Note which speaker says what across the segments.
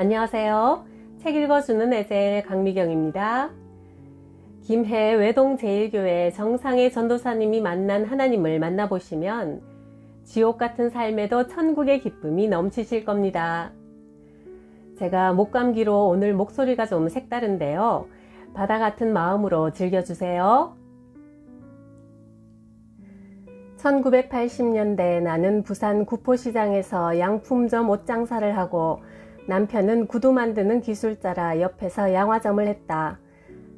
Speaker 1: 안녕하세요. 책 읽어주는 에젤 강미경입니다. 김해 외동제일교회 정상의 전도사님이 만난 하나님을 만나보시면 지옥 같은 삶에도 천국의 기쁨이 넘치실 겁니다. 제가 목감기로 오늘 목소리가 좀 색다른데요. 바다 같은 마음으로 즐겨주세요. 1980년대 나는 부산 구포시장에서 양품점 옷장사를 하고 남편은 구두 만드는 기술자라 옆에서 양화점을 했다.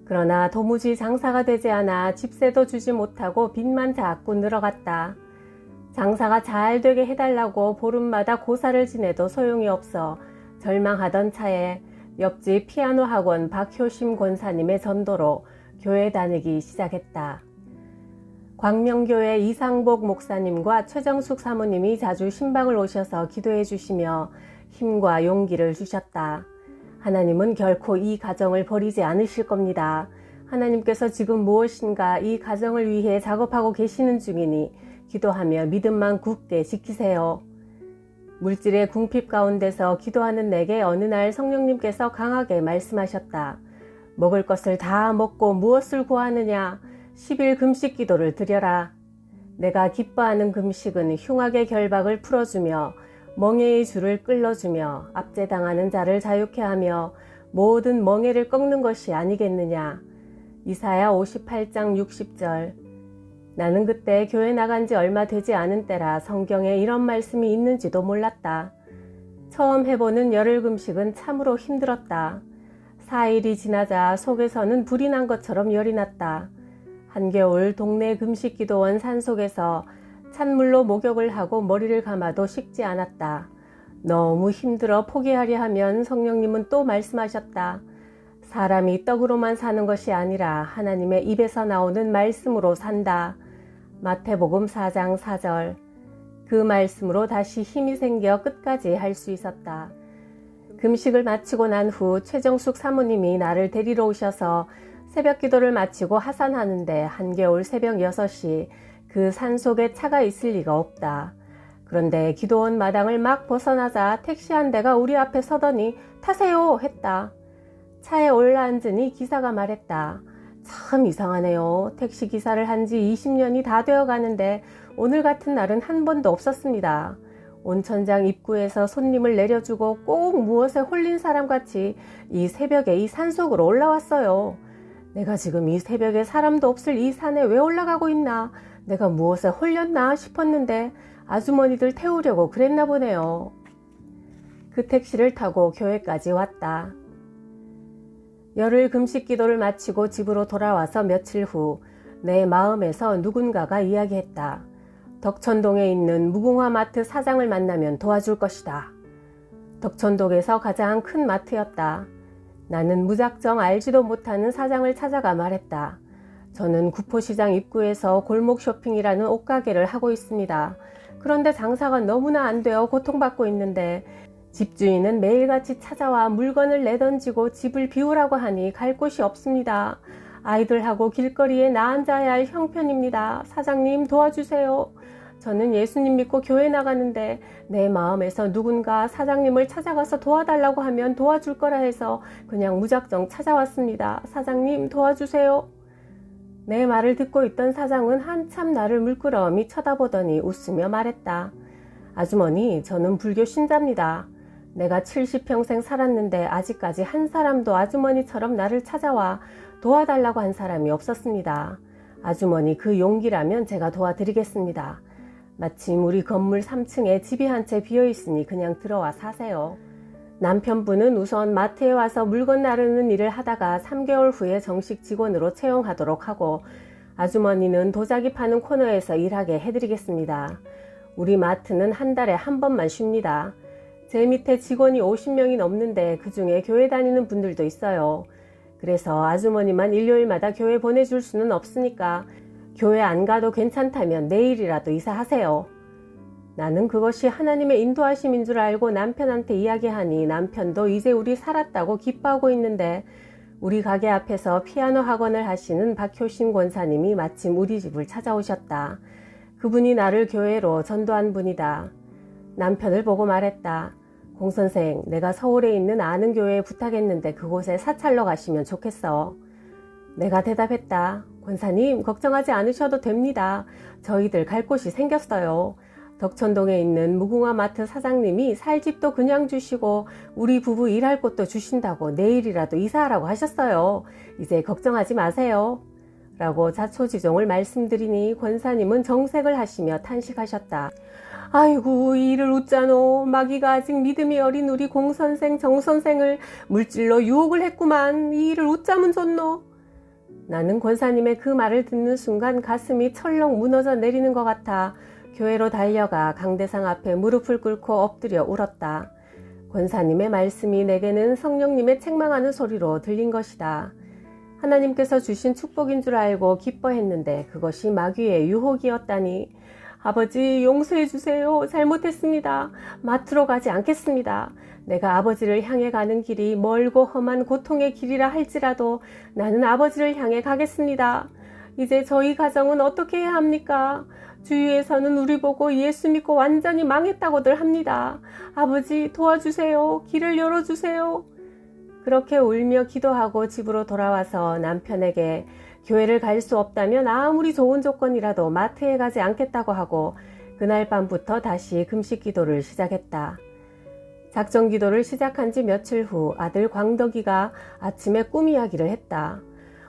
Speaker 1: 그러나 도무지 장사가 되지 않아 집세도 주지 못하고 빚만 자꾸 늘어갔다. 장사가 잘 되게 해달라고 보름마다 고사를 지내도 소용이 없어 절망하던 차에 옆집 피아노 학원 박효심 권사님의 전도로 교회 다니기 시작했다. 광명교회 이상복 목사님과 최정숙 사모님이 자주 신방을 오셔서 기도해 주시며 힘과 용기를 주셨다. 하나님은 결코 이 가정을 버리지 않으실 겁니다. 하나님께서 지금 무엇인가 이 가정을 위해 작업하고 계시는 중이니 기도하며 믿음만 굳게 지키세요. 물질의 궁핍 가운데서 기도하는 내게 어느 날 성령님께서 강하게 말씀하셨다. 먹을 것을 다 먹고 무엇을 구하느냐? 10일 금식 기도를 드려라. 내가 기뻐하는 금식은 흉악의 결박을 풀어주며 멍에의 줄을 끌어주며 압제당하는 자를 자유케 하며 모든 멍에를 꺾는 것이 아니겠느냐. 이사야 58장 60절. 나는 그때 교회 나간 지 얼마 되지 않은 때라 성경에 이런 말씀이 있는지도 몰랐다. 처음 해보는 열흘 금식은 참으로 힘들었다. 4일이 지나자 속에서는 불이 난 것처럼 열이 났다. 한겨울 동네 금식기도원 산속에서 찬물로 목욕을 하고 머리를 감아도 식지 않았다. 너무 힘들어 포기하려 하면 성령님은 또 말씀하셨다. 사람이 떡으로만 사는 것이 아니라 하나님의 입에서 나오는 말씀으로 산다. 마태복음 4장 4절. 그 말씀으로 다시 힘이 생겨 끝까지 할 수 있었다. 금식을 마치고 난 후 최정숙 사모님이 나를 데리러 오셔서 새벽 기도를 마치고 하산하는데 한겨울 새벽 6시 그 산속에 차가 있을 리가 없다. 그런데 기도원 마당을 막 벗어나자 택시 한 대가 우리 앞에 서더니 타세요 했다. 차에 올라앉으니 기사가 말했다. 참 이상하네요. 택시 기사를 한 지 20년이 다 되어 가는데 오늘 같은 날은 한 번도 없었습니다. 온천장 입구에서 손님을 내려주고 꼭 무엇에 홀린 사람같이 이 새벽에 이 산속으로 올라왔어요. 내가 지금 이 새벽에 사람도 없을 이 산에 왜 올라가고 있나? 내가 무엇에 홀렸나 싶었는데 아주머니들 태우려고 그랬나 보네요. 그 택시를 타고 교회까지 왔다. 열흘 금식 기도를 마치고 집으로 돌아와서 며칠 후 내 마음에서 누군가가 이야기했다. 덕천동에 있는 무궁화 마트 사장을 만나면 도와줄 것이다. 덕천동에서 가장 큰 마트였다. 나는 무작정 알지도 못하는 사장을 찾아가 말했다. 저는 구포시장 입구에서 골목 쇼핑이라는 옷가게를 하고 있습니다. 그런데 장사가 너무나 안 되어 고통받고 있는데 집주인은 매일같이 찾아와 물건을 내던지고 집을 비우라고 하니 갈 곳이 없습니다. 아이들하고 길거리에 나앉아야 할 형편입니다. 사장님 도와주세요. 저는 예수님 믿고 교회 나가는데 내 마음에서 누군가 사장님을 찾아가서 도와달라고 하면 도와줄 거라 해서 그냥 무작정 찾아왔습니다. 사장님 도와주세요. 내 말을 듣고 있던 사장은 한참 나를 물끄러미 쳐다보더니 웃으며 말했다. 아주머니, 저는 불교 신자입니다. 내가 70평생 살았는데 아직까지 한 사람도 아주머니처럼 나를 찾아와 도와달라고 한 사람이 없었습니다. 아주머니 그 용기라면 제가 도와드리겠습니다. 마침 우리 건물 3층에 집이 한 채 비어있으니 그냥 들어와 사세요. 남편분은 우선 마트에 와서 물건 나르는 일을 하다가 3개월 후에 정식 직원으로 채용하도록 하고 아주머니는 도자기 파는 코너에서 일하게 해드리겠습니다. 우리 마트는 한 달에 한 번만 쉽니다. 제 밑에 직원이 50명이 넘는데 그중에 교회 다니는 분들도 있어요. 그래서 아주머니만 일요일마다 교회 보내줄 수는 없으니까 교회 안 가도 괜찮다면 내일이라도 이사하세요. 나는 그것이 하나님의 인도하심인 줄 알고 남편한테 이야기하니 남편도 이제 우리 살았다고 기뻐하고 있는데 우리 가게 앞에서 피아노 학원을 하시는 박효신 권사님이 마침 우리 집을 찾아오셨다. 그분이 나를 교회로 전도한 분이다. 남편을 보고 말했다. 공선생, 내가 서울에 있는 아는 교회에 부탁했는데 그곳에 사찰로 가시면 좋겠어. 내가 대답했다. 권사님, 걱정하지 않으셔도 됩니다. 저희들 갈 곳이 생겼어요. 덕천동에 있는 무궁화 마트 사장님이 살 집도 그냥 주시고 우리 부부 일할 곳도 주신다고 내일이라도 이사하라고 하셨어요. 이제 걱정하지 마세요. 라고 자초지종을 말씀드리니 권사님은 정색을 하시며 탄식하셨다. 아이고, 이 일을 웃자노. 마귀가 아직 믿음이 어린 우리 공선생 정선생을 물질로 유혹을 했구만. 이 일을 웃자면 좋노. 나는 권사님의 그 말을 듣는 순간 가슴이 철렁 무너져 내리는 것 같아 교회로 달려가 강대상 앞에 무릎을 꿇고 엎드려 울었다. 권사님의 말씀이 내게는 성령님의 책망하는 소리로 들린 것이다. 하나님께서 주신 축복인 줄 알고 기뻐했는데 그것이 마귀의 유혹이었다니. 아버지, 용서해 주세요. 잘못했습니다. 마트로 가지 않겠습니다. 내가 아버지를 향해 가는 길이 멀고 험한 고통의 길이라 할지라도 나는 아버지를 향해 가겠습니다. 이제 저희 가정은 어떻게 해야 합니까? 주위에서는 우리 보고 예수 믿고 완전히 망했다고들 합니다. 아버지, 도와주세요. 길을 열어주세요. 그렇게 울며 기도하고 집으로 돌아와서 남편에게 교회를 갈 수 없다면 아무리 좋은 조건이라도 마트에 가지 않겠다고 하고 그날 밤부터 다시 금식 기도를 시작했다. 작정 기도를 시작한 지 며칠 후 아들 광덕이가 아침에 꿈 이야기를 했다.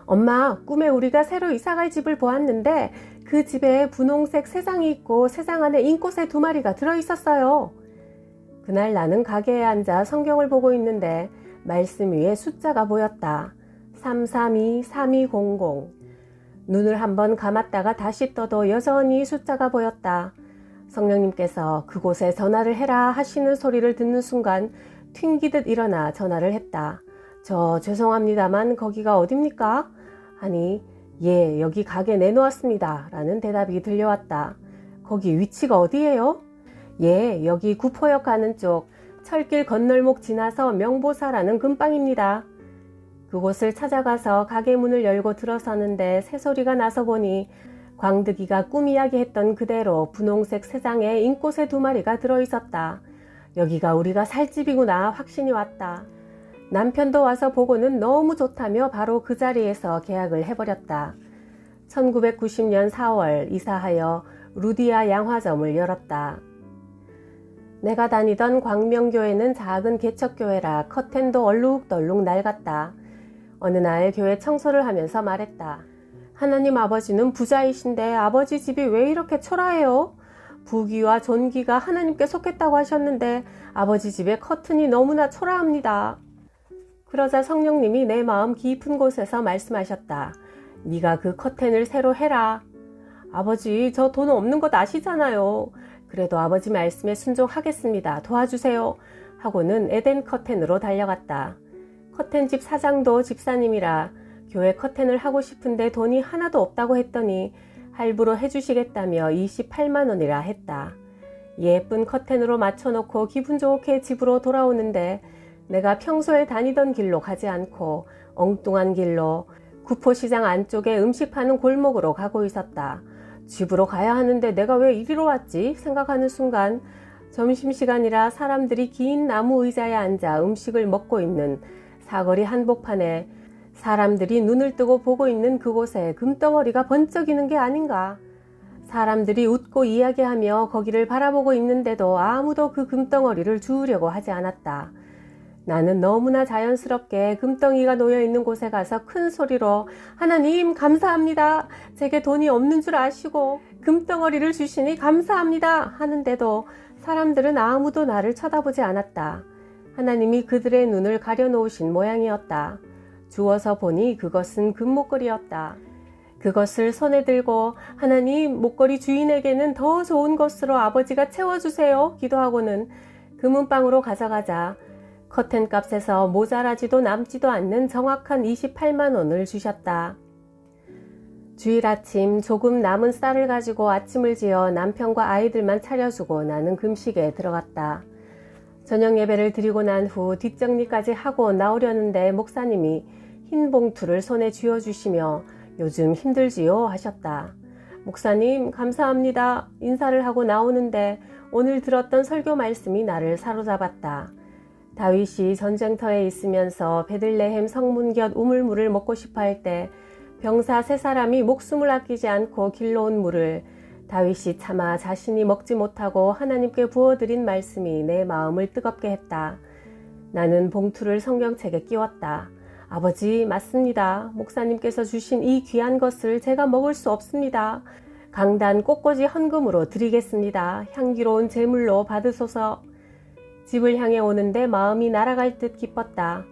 Speaker 1: 엄마, 꿈에 우리가 새로 이사갈 집을 보았는데 그 집에 분홍색 새장이 있고 새장 안에 인꽃새 2마리가 들어있었어요. 그날 나는 가게에 앉아 성경을 보고 있는데 말씀 위에 숫자가 보였다. 332-3200. 눈을 한번 감았다가 다시 떠도 여전히 숫자가 보였다. 성령님께서 그곳에 전화를 해라 하시는 소리를 듣는 순간 튕기듯 일어나 전화를 했다. 저 죄송합니다만 거기가 어딥니까? 하니 예, 여기 가게 내놓았습니다. 라는 대답이 들려왔다. 거기 위치가 어디예요? 예, 여기 구포역 가는 쪽 철길 건널목 지나서 명보사라는 근방입니다. 그곳을 찾아가서 가게 문을 열고 들어서는데 새소리가 나서 보니 광득이가 꿈 이야기했던 그대로 분홍색 새장에 인꽃새 2마리가 들어있었다. 여기가 우리가 살 집이구나 확신이 왔다. 남편도 와서 보고는 너무 좋다며 바로 그 자리에서 계약을 해버렸다. 1990년 4월 이사하여 루디아 양화점을 열었다. 내가 다니던 광명교회는 작은 개척교회라 커튼도 얼룩덜룩 낡았다. 어느 날 교회 청소를 하면서 말했다. 하나님 아버지는 부자이신데 아버지 집이 왜 이렇게 초라해요? 부귀와 존귀가 하나님께 속했다고 하셨는데 아버지 집의 커튼이 너무나 초라합니다. 그러자 성령님이 내 마음 깊은 곳에서 말씀하셨다. 네가 그 커튼을 새로 해라. 아버지, 저 돈 없는 것 아시잖아요. 그래도 아버지 말씀에 순종하겠습니다. 도와주세요. 하고는 에덴 커튼으로 달려갔다. 커튼집 사장도 집사님이라 교회 커튼을 하고 싶은데 돈이 하나도 없다고 했더니 할부로 해주시겠다며 28만 원이라 했다. 예쁜 커튼으로 맞춰놓고 기분 좋게 집으로 돌아오는데 내가 평소에 다니던 길로 가지 않고 엉뚱한 길로 구포시장 안쪽에 음식 파는 골목으로 가고 있었다. 집으로 가야 하는데 내가 왜 이리로 왔지 생각하는 순간 점심시간이라 사람들이 긴 나무 의자에 앉아 음식을 먹고 있는 사거리 한복판에 사람들이 눈을 뜨고 보고 있는 그곳에 금덩어리가 번쩍이는 게 아닌가. 사람들이 웃고 이야기하며 거기를 바라보고 있는데도 아무도 그 금덩어리를 주우려고 하지 않았다. 나는 너무나 자연스럽게 금덩이가 놓여있는 곳에 가서 큰 소리로 하나님 감사합니다. 제게 돈이 없는 줄 아시고 금덩어리를 주시니 감사합니다. 하는데도 사람들은 아무도 나를 쳐다보지 않았다. 하나님이 그들의 눈을 가려놓으신 모양이었다. 주워서 보니 그것은 금목걸이였다. 그것을 손에 들고 하나님 목걸이 주인에게는 더 좋은 것으로 아버지가 채워주세요 기도하고는 금은방으로 가져가자 커튼 값에서 모자라지도 남지도 않는 정확한 28만 원을 주셨다. 주일 아침 조금 남은 쌀을 가지고 아침을 지어 남편과 아이들만 차려주고 나는 금식에 들어갔다. 저녁 예배를 드리고 난 후 뒷정리까지 하고 나오려는데 목사님이 흰 봉투를 손에 쥐어주시며 요즘 힘들지요? 하셨다. 목사님 감사합니다. 인사를 하고 나오는데 오늘 들었던 설교 말씀이 나를 사로잡았다. 다윗이 전쟁터에 있으면서 베들레헴 성문 곁 우물물을 먹고 싶어 할 때 병사 3사람이 목숨을 아끼지 않고 길러온 물을 다윗이 차마 자신이 먹지 못하고 하나님께 부어드린 말씀이 내 마음을 뜨겁게 했다. 나는 봉투를 성경책에 끼웠다. 아버지, 맞습니다. 목사님께서 주신 이 귀한 것을 제가 먹을 수 없습니다. 강단 꽃꽂이 헌금으로 드리겠습니다. 향기로운 제물로 받으소서. 집을 향해 오는데 마음이 날아갈 듯 기뻤다.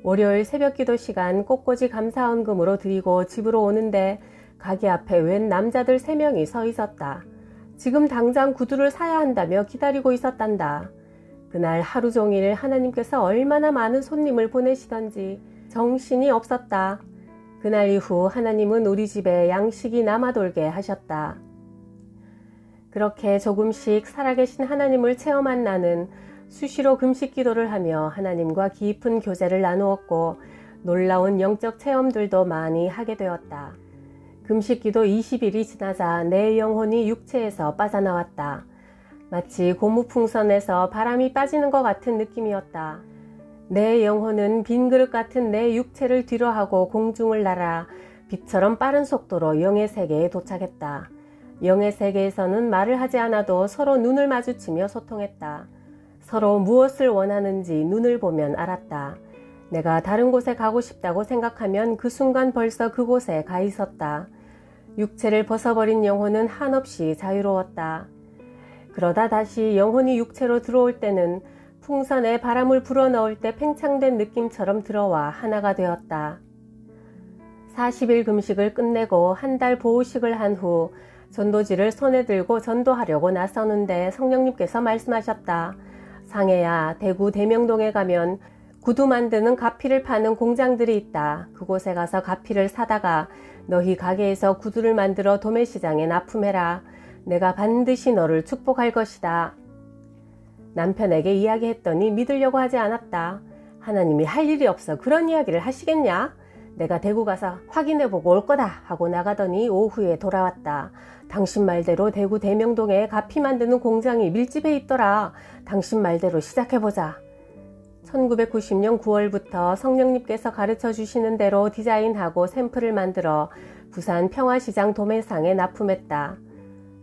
Speaker 1: 월요일 새벽기도 시간 꽃꽂이 감사헌금으로 드리고 집으로 오는데 가게 앞에 웬 남자들 3명이 서 있었다. 지금 당장 구두를 사야 한다며 기다리고 있었단다. 그날 하루 종일 하나님께서 얼마나 많은 손님을 보내시던지 정신이 없었다. 그날 이후 하나님은 우리 집에 양식이 남아돌게 하셨다. 그렇게 조금씩 살아계신 하나님을 체험한 나는 수시로 금식 기도를 하며 하나님과 깊은 교제를 나누었고 놀라운 영적 체험들도 많이 하게 되었다. 금식 기도 20일이 지나자 내 영혼이 육체에서 빠져나왔다. 마치 고무풍선에서 바람이 빠지는 것 같은 느낌이었다. 내 영혼은 빈 그릇 같은 내 육체를 뒤로하고 공중을 날아 빛처럼 빠른 속도로 영의 세계에 도착했다. 영의 세계에서는 말을 하지 않아도 서로 눈을 마주치며 소통했다. 서로 무엇을 원하는지 눈을 보면 알았다. 내가 다른 곳에 가고 싶다고 생각하면 그 순간 벌써 그곳에 가 있었다. 육체를 벗어버린 영혼은 한없이 자유로웠다. 그러다 다시 영혼이 육체로 들어올 때는 풍선에 바람을 불어넣을 때 팽창된 느낌처럼 들어와 하나가 되었다. 40일 금식을 끝내고 한 달 보호식을 한 후 전도지를 손에 들고 전도하려고 나서는데 성령님께서 말씀하셨다. 상해야, 대구 대명동에 가면 구두 만드는 가피를 파는 공장들이 있다. 그곳에 가서 가피를 사다가 너희 가게에서 구두를 만들어 도매시장에 납품해라. 내가 반드시 너를 축복할 것이다. 남편에게 이야기했더니 믿으려고 하지 않았다. 하나님이 할 일이 없어 그런 이야기를 하시겠냐? 내가 대구 가서 확인해보고 올 거다 하고 나가더니 오후에 돌아왔다. 당신 말대로 대구 대명동에 가피 만드는 공장이 밀집해 있더라. 당신 말대로 시작해보자. 1990년 9월부터 성령님께서 가르쳐 주시는 대로 디자인하고 샘플을 만들어 부산 평화시장 도매상에 납품했다.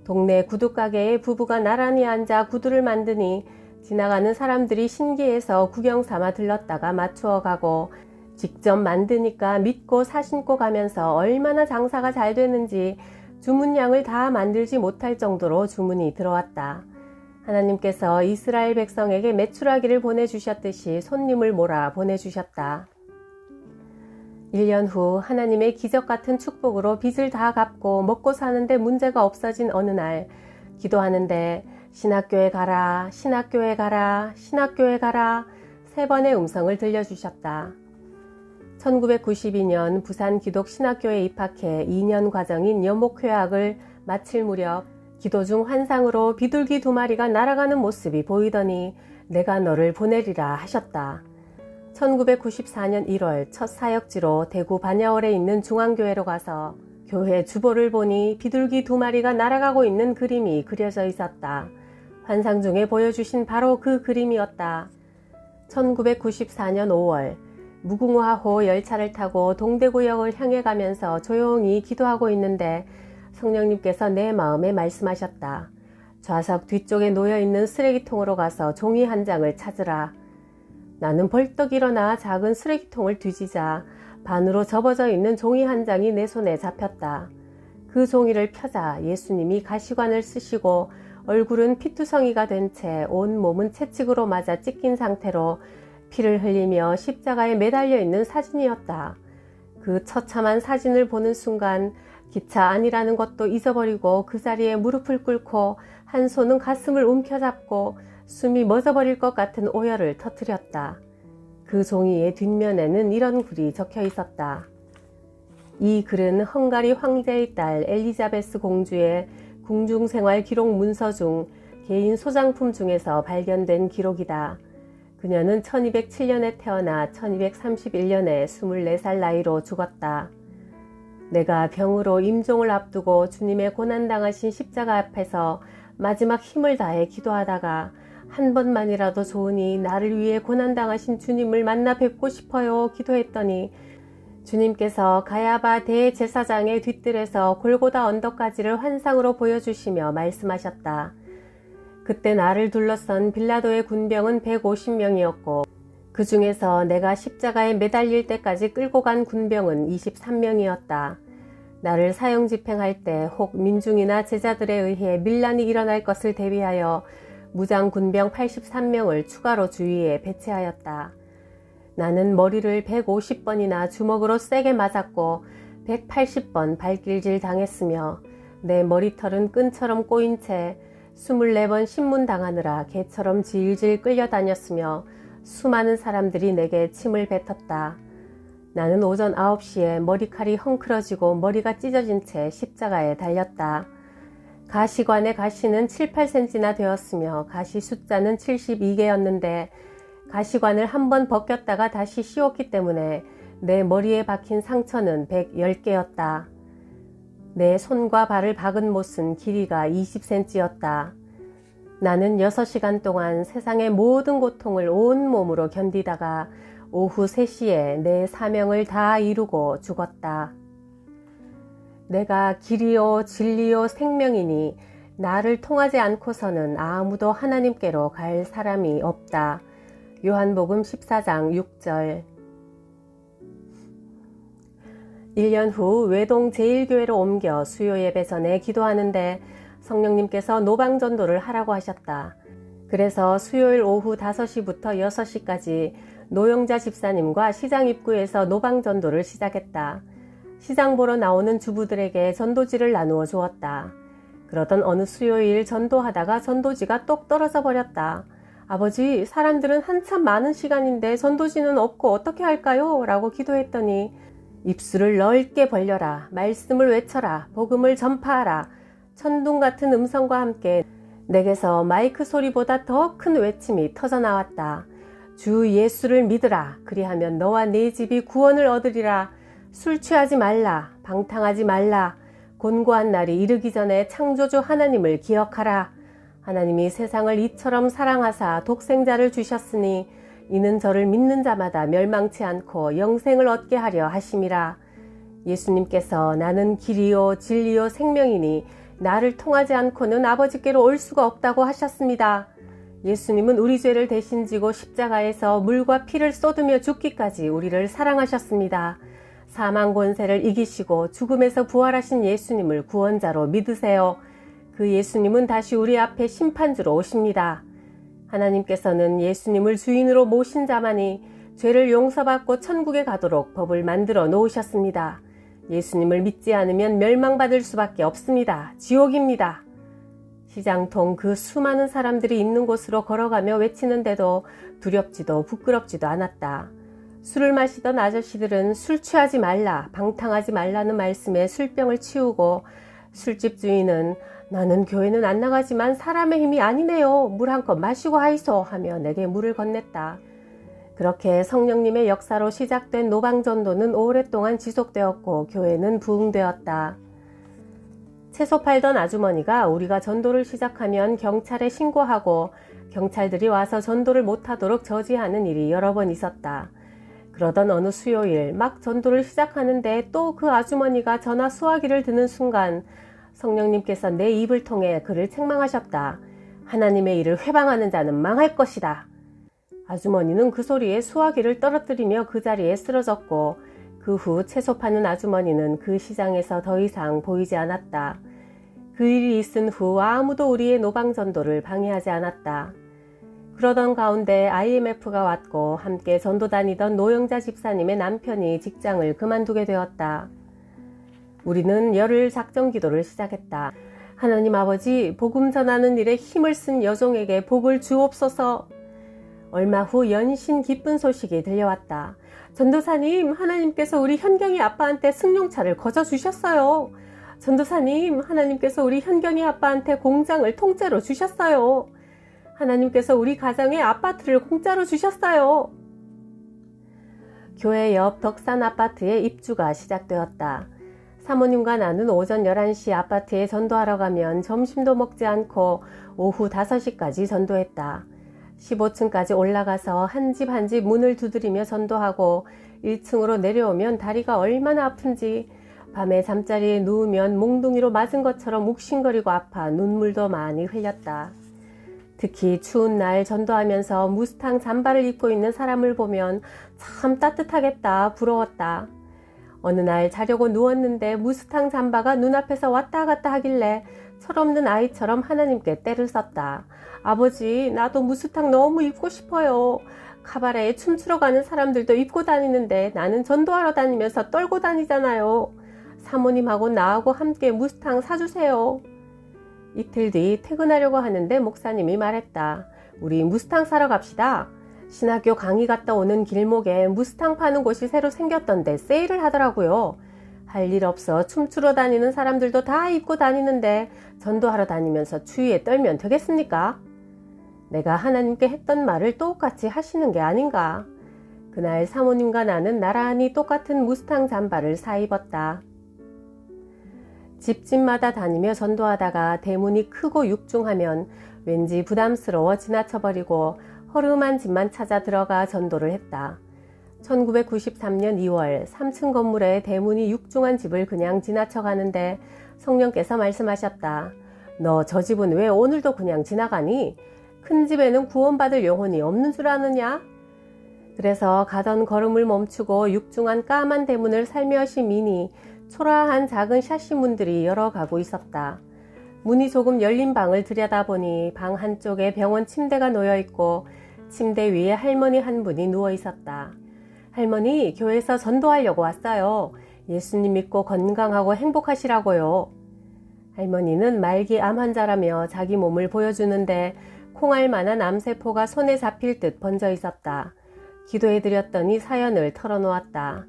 Speaker 1: 동네 구두가게에 부부가 나란히 앉아 구두를 만드니 지나가는 사람들이 신기해서 구경 삼아 들렀다가 맞추어 가고 직접 만드니까 믿고 사신고 가면서 얼마나 장사가 잘 되는지 주문량을 다 만들지 못할 정도로 주문이 들어왔다. 하나님께서 이스라엘 백성에게 메추라기를 보내주셨듯이 손님을 몰아 보내주셨다. 1년 후 하나님의 기적 같은 축복으로 빚을 다 갚고 먹고 사는데 문제가 없어진 어느 날 기도하는데 신학교에 가라, 신학교에 가라, 신학교에 가라 3번의 음성을 들려주셨다. 1992년 부산 기독신학교에 입학해 2년 과정인 연목회학을 마칠 무렵 기도 중 환상으로 비둘기 2마리가 날아가는 모습이 보이더니 내가 너를 보내리라 하셨다. 1994년 1월 첫 사역지로 대구 반야월에 있는 중앙교회로 가서 교회 주보를 보니 비둘기 2마리가 날아가고 있는 그림이 그려져 있었다. 환상 중에 보여주신 바로 그 그림이었다. 1994년 5월 무궁화호 열차를 타고 동대구역을 향해 가면서 조용히 기도하고 있는데 성령님께서 내 마음에 말씀하셨다. 좌석 뒤쪽에 놓여있는 쓰레기통으로 가서 종이 한 장을 찾으라. 나는 벌떡 일어나 작은 쓰레기통을 뒤지자 반으로 접어져 있는 종이 한 장이 내 손에 잡혔다. 그 종이를 펴자 예수님이 가시관을 쓰시고 얼굴은 피투성이가 된 채 온 몸은 채찍으로 맞아 찢긴 상태로 피를 흘리며 십자가에 매달려 있는 사진이었다. 그 처참한 사진을 보는 순간 기차 안이라는 것도 잊어버리고 그 자리에 무릎을 꿇고 한 손은 가슴을 움켜잡고 숨이 멎어버릴 것 같은 오열을 터뜨렸다. 그 종이의 뒷면에는 이런 글이 적혀 있었다. 이 글은 헝가리 황제의 딸 엘리자베스 공주의 궁중생활 기록 문서 중 개인 소장품 중에서 발견된 기록이다. 그녀는 1207년에 태어나 1231년에 24살 나이로 죽었다. 내가 병으로 임종을 앞두고 주님의 고난당하신 십자가 앞에서 마지막 힘을 다해 기도하다가 한 번만이라도 좋으니 나를 위해 고난당하신 주님을 만나 뵙고 싶어요 기도했더니 주님께서 가야바 대제사장의 뒤뜰에서 골고다 언덕까지를 환상으로 보여주시며 말씀하셨다. 그때 나를 둘러선 빌라도의 군병은 150명이었고 그 중에서 내가 십자가에 매달릴 때까지 끌고 간 군병은 23명이었다. 나를 사형 집행할 때 혹 민중이나 제자들에 의해 밀란이 일어날 것을 대비하여 무장 군병 83명을 추가로 주위에 배치하였다. 나는 머리를 150번이나 주먹으로 세게 맞았고 180번 발길질 당했으며 내 머리털은 끈처럼 꼬인 채 24번 신문당하느라 개처럼 질질 끌려다녔으며 수많은 사람들이 내게 침을 뱉었다. 나는 오전 9시에 머리칼이 헝클어지고 머리가 찢어진 채 십자가에 달렸다. 가시관의 가시는 7, 8cm나 되었으며 가시 숫자는 72개였는데 가시관을 한번 벗겼다가 다시 씌웠기 때문에 내 머리에 박힌 상처는 110개였다. 내 손과 발을 박은 못은 길이가 20cm였다. 나는 6시간 동안 세상의 모든 고통을 온몸으로 견디다가 오후 3시에 내 사명을 다 이루고 죽었다. 내가 길이요 진리요 생명이니 나를 통하지 않고서는 아무도 하나님께로 갈 사람이 없다. 요한복음 14장 6절. 1년 후 외동 제1교회로 옮겨 수요 예배 전에 기도하는데 성령님께서 노방전도를 하라고 하셨다. 그래서 수요일 오후 5시부터 6시까지 노영자 집사님과 시장 입구에서 노방전도를 시작했다. 시장 보러 나오는 주부들에게 전도지를 나누어 주었다. 그러던 어느 수요일 전도하다가 전도지가 똑 떨어져 버렸다. 아버지, 사람들은 한참 많은 시간인데 전도지는 없고 어떻게 할까요? 라고 기도했더니 입술을 넓게 벌려라. 말씀을 외쳐라. 복음을 전파하라. 천둥 같은 음성과 함께 내게서 마이크 소리보다 더 큰 외침이 터져 나왔다. 주 예수를 믿으라. 그리하면 너와 네 집이 구원을 얻으리라. 술 취하지 말라. 방탕하지 말라. 곤고한 날이 이르기 전에 창조주 하나님을 기억하라. 하나님이 세상을 이처럼 사랑하사 독생자를 주셨으니 이는 저를 믿는 자마다 멸망치 않고 영생을 얻게 하려 하심이라. 예수님께서 나는 길이요 진리요 생명이니 나를 통하지 않고는 아버지께로 올 수가 없다고 하셨습니다. 예수님은 우리 죄를 대신 지고 십자가에서 물과 피를 쏟으며 죽기까지 우리를 사랑하셨습니다. 사망 권세를 이기시고 죽음에서 부활하신 예수님을 구원자로 믿으세요. 그 예수님은 다시 우리 앞에 심판주로 오십니다. 하나님께서는 예수님을 주인으로 모신 자만이 죄를 용서받고 천국에 가도록 법을 만들어 놓으셨습니다. 예수님을 믿지 않으면 멸망받을 수밖에 없습니다. 지옥입니다. 시장통 그 수많은 사람들이 있는 곳으로 걸어가며 외치는데도 두렵지도 부끄럽지도 않았다. 술을 마시던 아저씨들은 술 취하지 말라, 방탕하지 말라는 말씀에 술병을 치우고 술집 주인은 나는 교회는 안 나가지만 사람의 힘이 아니네요. 물 한 컵 마시고 하이소 하며 내게 물을 건넸다. 그렇게 성령님의 역사로 시작된 노방전도는 오랫동안 지속되었고 교회는 부흥되었다. 채소 팔던 아주머니가 우리가 전도를 시작하면 경찰에 신고하고 경찰들이 와서 전도를 못하도록 저지하는 일이 여러 번 있었다. 그러던 어느 수요일 막 전도를 시작하는데 또 그 아주머니가 전화 수화기를 드는 순간 성령님께서 내 입을 통해 그를 책망하셨다. 하나님의 일을 회방하는 자는 망할 것이다. 아주머니는 그 소리에 수화기를 떨어뜨리며 그 자리에 쓰러졌고 그 후 채소 파는 아주머니는 그 시장에서 더 이상 보이지 않았다. 그 일이 있은 후 아무도 우리의 노방전도를 방해하지 않았다. 그러던 가운데 IMF가 왔고 함께 전도 다니던 노영자 집사님의 남편이 직장을 그만두게 되었다. 우리는 열흘 작정기도를 시작했다. 하나님 아버지, 복음 전하는 일에 힘을 쓴 여종에게 복을 주옵소서. 얼마 후 연신 기쁜 소식이 들려왔다. 전도사님, 하나님께서 우리 현경이 아빠한테 승용차를 거저 주셨어요. 전도사님, 하나님께서 우리 현경이 아빠한테 공장을 통째로 주셨어요. 하나님께서 우리 가정에 아파트를 공짜로 주셨어요. 교회 옆 덕산 아파트에 입주가 시작되었다. 사모님과 나는 오전 11시 아파트에 전도하러 가면 점심도 먹지 않고 오후 5시까지 전도했다. 15층까지 올라가서 한 집 한 집 문을 두드리며 전도하고 1층으로 내려오면 다리가 얼마나 아픈지 밤에 잠자리에 누우면 몽둥이로 맞은 것처럼 욱신거리고 아파 눈물도 많이 흘렸다. 특히 추운 날 전도하면서 무스탕 잠바를 입고 있는 사람을 보면 참 따뜻하겠다, 부러웠다. 어느 날 자려고 누웠는데 무스탕 잠바가 눈앞에서 왔다 갔다 하길래 철없는 아이처럼 하나님께 떼를 썼다. 아버지, 나도 무스탕 너무 입고 싶어요. 카바레에 춤추러 가는 사람들도 입고 다니는데 나는 전도하러 다니면서 떨고 다니잖아요. 사모님하고 나하고 함께 무스탕 사주세요. 이틀 뒤 퇴근하려고 하는데 목사님이 말했다. 우리 무스탕 사러 갑시다. 신학교 강의 갔다 오는 길목에 무스탕 파는 곳이 새로 생겼던데 세일을 하더라고요. 할 일 없어 춤추러 다니는 사람들도 다 입고 다니는데 전도하러 다니면서 추위에 떨면 되겠습니까? 내가 하나님께 했던 말을 똑같이 하시는 게 아닌가. 그날 사모님과 나는 나란히 똑같은 무스탕 잠바를 사 입었다. 집집마다 다니며 전도하다가 대문이 크고 육중하면 왠지 부담스러워 지나쳐버리고 허름한 집만 찾아 들어가 전도를 했다. 1993년 2월 3층 건물에 대문이 육중한 집을 그냥 지나쳐 가는데 성령께서 말씀하셨다. 너 저 집은 왜 오늘도 그냥 지나가니? 큰 집에는 구원받을 영혼이 없는 줄 아느냐? 그래서 가던 걸음을 멈추고 육중한 까만 대문을 살며시 미니 초라한 작은 샤시 문들이 열어가고 있었다. 문이 조금 열린 방을 들여다보니 방 한쪽에 병원 침대가 놓여있고 침대 위에 할머니 한 분이 누워있었다. 할머니, 교회에서 전도하려고 왔어요. 예수님 믿고 건강하고 행복하시라고요. 할머니는 말기 암 환자라며 자기 몸을 보여주는데 콩알만한 암세포가 손에 잡힐 듯 번져 있었다. 기도해드렸더니 사연을 털어놓았다.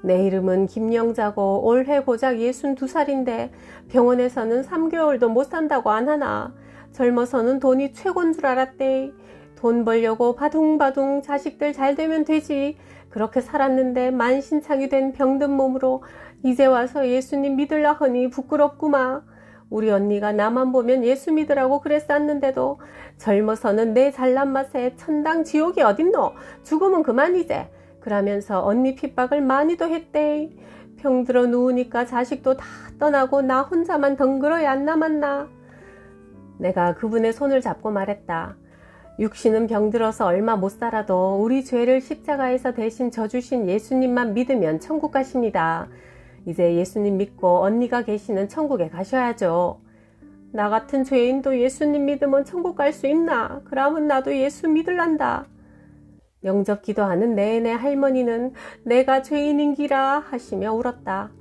Speaker 1: 내 이름은 김영자고 올해 고작 62살인데 병원에서는 3개월도 못 산다고 안 하나. 젊어서는 돈이 최고인 줄 알았대. 돈 벌려고 바둥바둥 자식들 잘 되면 되지. 그렇게 살았는데 만신창이 된 병든 몸으로 이제 와서 예수님 믿으려 하니 부끄럽구마. 우리 언니가 나만 보면 예수 믿으라고 그랬었는데도 젊어서는 내 잘난 맛에 천당 지옥이 어딨노. 죽으면 그만 이제. 그러면서 언니 핍박을 많이도 했대. 병들어 누우니까 자식도 다 떠나고 나 혼자만 덩그러이 안 남았나. 내가 그분의 손을 잡고 말했다. 육신은 병들어서 얼마 못 살아도 우리 죄를 십자가에서 대신 져주신 예수님만 믿으면 천국 가십니다. 이제 예수님 믿고 언니가 계시는 천국에 가셔야죠. 나 같은 죄인도 예수님 믿으면 천국 갈 수 있나? 그러면 나도 예수 믿을란다. 영접 기도하는 내내 할머니는 내가 죄인인기라 하시며 울었다.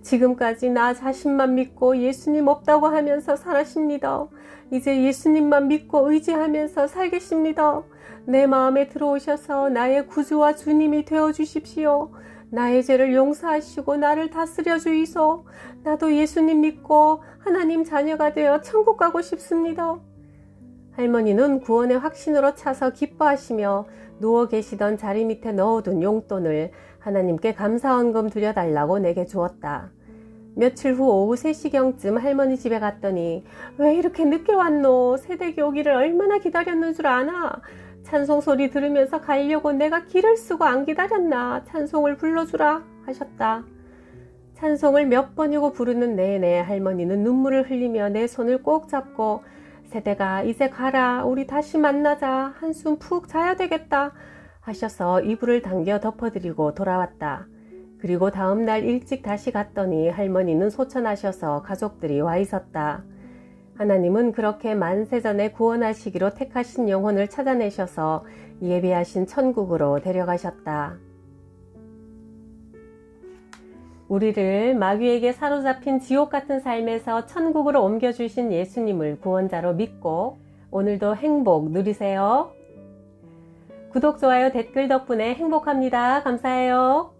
Speaker 1: 지금까지 나 자신만 믿고 예수님 없다고 하면서 살았습니다. 이제 예수님만 믿고 의지하면서 살겠습니다. 내 마음에 들어오셔서 나의 구주와 주님이 되어주십시오. 나의 죄를 용서하시고 나를 다스려 주이소. 나도 예수님 믿고 하나님 자녀가 되어 천국 가고 싶습니다. 할머니는 구원의 확신으로 차서 기뻐하시며 누워 계시던 자리 밑에 넣어둔 용돈을 하나님께 감사헌금 드려달라고 내게 주었다. 며칠 후 오후 3시경쯤 할머니 집에 갔더니 왜 이렇게 늦게 왔노? 새댁이 오기를 얼마나 기다렸는 줄 아나? 찬송 소리 들으면서 가려고 내가 길을 쓰고 안 기다렸나? 찬송을 불러주라 하셨다. 찬송을 몇 번이고 부르는 내내 할머니는 눈물을 흘리며 내 손을 꼭 잡고 세대가 이제 가라. 우리 다시 만나자. 한숨 푹 자야 되겠다. 하셔서 이불을 당겨 덮어드리고 돌아왔다. 그리고 다음날 일찍 다시 갔더니 할머니는 소천하셔서 가족들이 와 있었다. 하나님은 그렇게 만세전에 구원하시기로 택하신 영혼을 찾아내셔서 예비하신 천국으로 데려가셨다. 우리를 마귀에게 사로잡힌 지옥 같은 삶에서 천국으로 옮겨주신 예수님을 구원자로 믿고 오늘도 행복 누리세요. 구독, 좋아요, 댓글 덕분에 행복합니다. 감사해요.